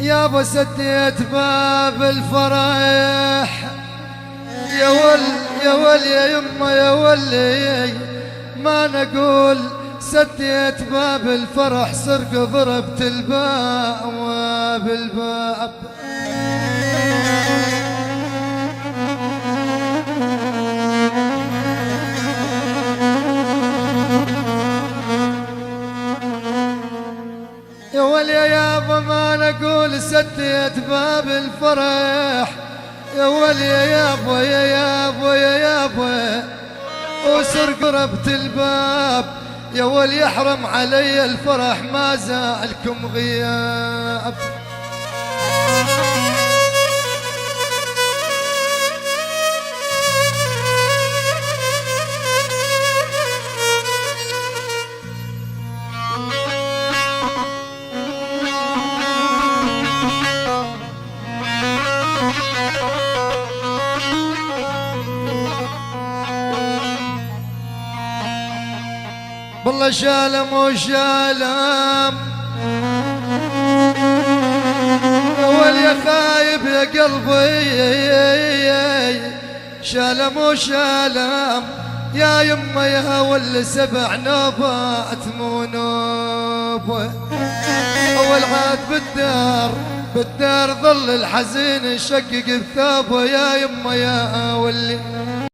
يابا سديت باب الفرح، يا ول يا ول يا يما يا ولي، ما نقول سديت باب الفرح، سرق ضربت الباب بالباب. يا ول يا يابا ما نقول سديت باب الفرح، يا ول يا يابا يا يابا يا يابا، وسر قربت الباب. يا ول يحرم علي الفرح، ما زالكم غياب. والله شالم وشالم يا خايب يا قلبي، شالم وشالم يا يما يا ول، 7 نوبات مو نوبة. اول عاد بالدار ظل الحزين يشقق بثوبه، يا يما يا ولي.